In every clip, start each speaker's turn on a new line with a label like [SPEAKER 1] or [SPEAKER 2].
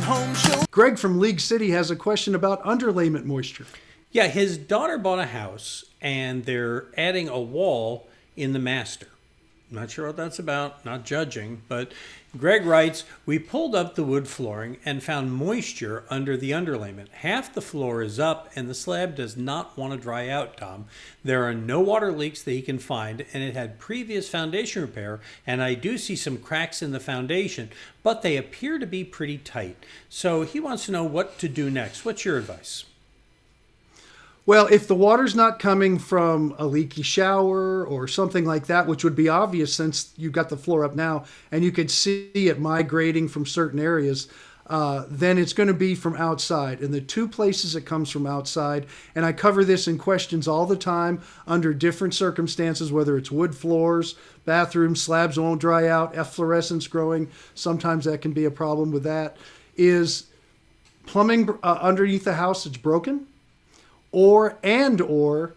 [SPEAKER 1] Home Show.
[SPEAKER 2] Greg from League City has a question about underlayment moisture.
[SPEAKER 3] Yeah, his daughter bought a house and they're adding a wall in the master. Not sure what that's about, not judging, but Greg writes, we pulled up the wood flooring and found moisture under the underlayment. Half the floor is up and the slab does not want to dry out, Tom. There are no water leaks that he can find, and it had previous foundation repair, and I do see some cracks in the foundation, but they appear to be pretty tight. So he wants to know what to do next. What's your advice?
[SPEAKER 2] Well, if the water's not coming from a leaky shower or something like that, which would be obvious since you've got the floor up now and you could see it migrating from certain areas, then it's going to be from outside. And the two places it comes from outside, and I cover this in questions all the time under different circumstances, whether it's wood floors, bathrooms, slabs won't dry out, efflorescence growing, sometimes that can be a problem with that, is plumbing underneath the house that's broken, or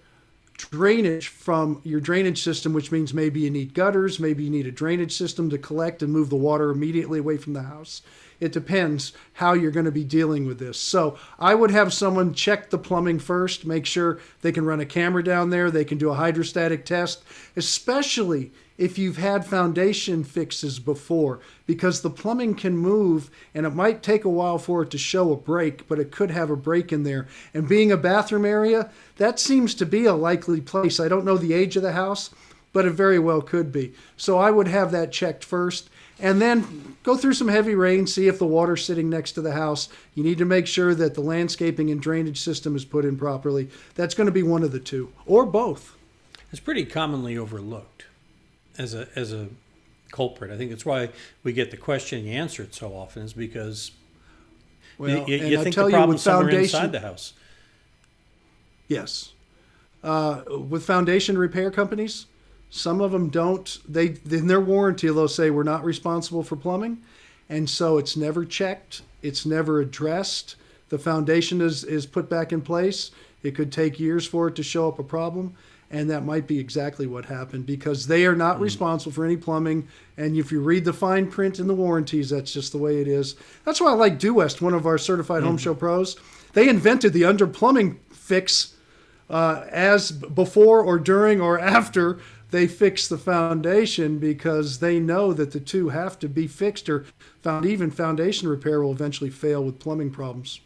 [SPEAKER 2] drainage from your drainage system, which means maybe you need gutters, maybe you need a drainage system to collect and move the water immediately away from the house. It depends how you're going to be dealing with this. So I would have someone check the plumbing first, make sure they can run a camera down there, they can do a hydrostatic test, especially if you've had foundation fixes before, because the plumbing can move and it might take a while for it to show a break, but it could have a break in there. And being a bathroom area, that seems to be a likely place. I don't know the age of the house, but it very well could be. So I would have that checked first. And then go through some heavy rain, see if the water's sitting next to the house. You need to make sure that the landscaping and drainage system is put in properly. That's going to be one of the two, or both.
[SPEAKER 3] It's pretty commonly overlooked as a culprit. I think that's why we get the question and you answer it so often, is because you think the problem's somewhere inside the house.
[SPEAKER 2] Yes. With foundation repair companies, some of them don't. In their warranty, they'll say we're not responsible for plumbing. And so it's never checked. It's never addressed. The foundation is put back in place. It could take years for it to show up a problem. And that might be exactly what happened, because they are not responsible for any plumbing. And if you read the fine print in the warranties, that's just the way it is. That's why I like Due West, one of our certified home show pros. They invented the under plumbing fix as before or during or after they fix the foundation, because they know that the two have to be fixed, or even foundation repair will eventually fail with plumbing problems.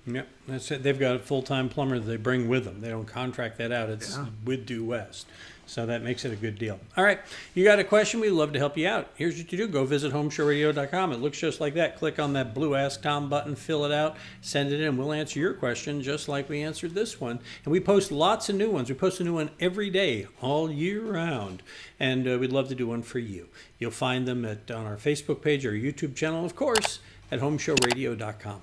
[SPEAKER 3] Yep, that's it. They've got a full-time plumber that they bring with them. They don't contract that out. It's with Due West. So that makes it a good deal. All right, you got a question? We'd love to help you out. Here's what you do. Go visit HomeShowRadio.com. It looks just like that. Click on that blue Ask Tom button, fill it out, send it in. We'll answer your question just like we answered this one. And we post lots of new ones. We post a new one every day, all year round. And we'd love to do one for you. You'll find them on our Facebook page or YouTube channel, of course, at HomeShowRadio.com.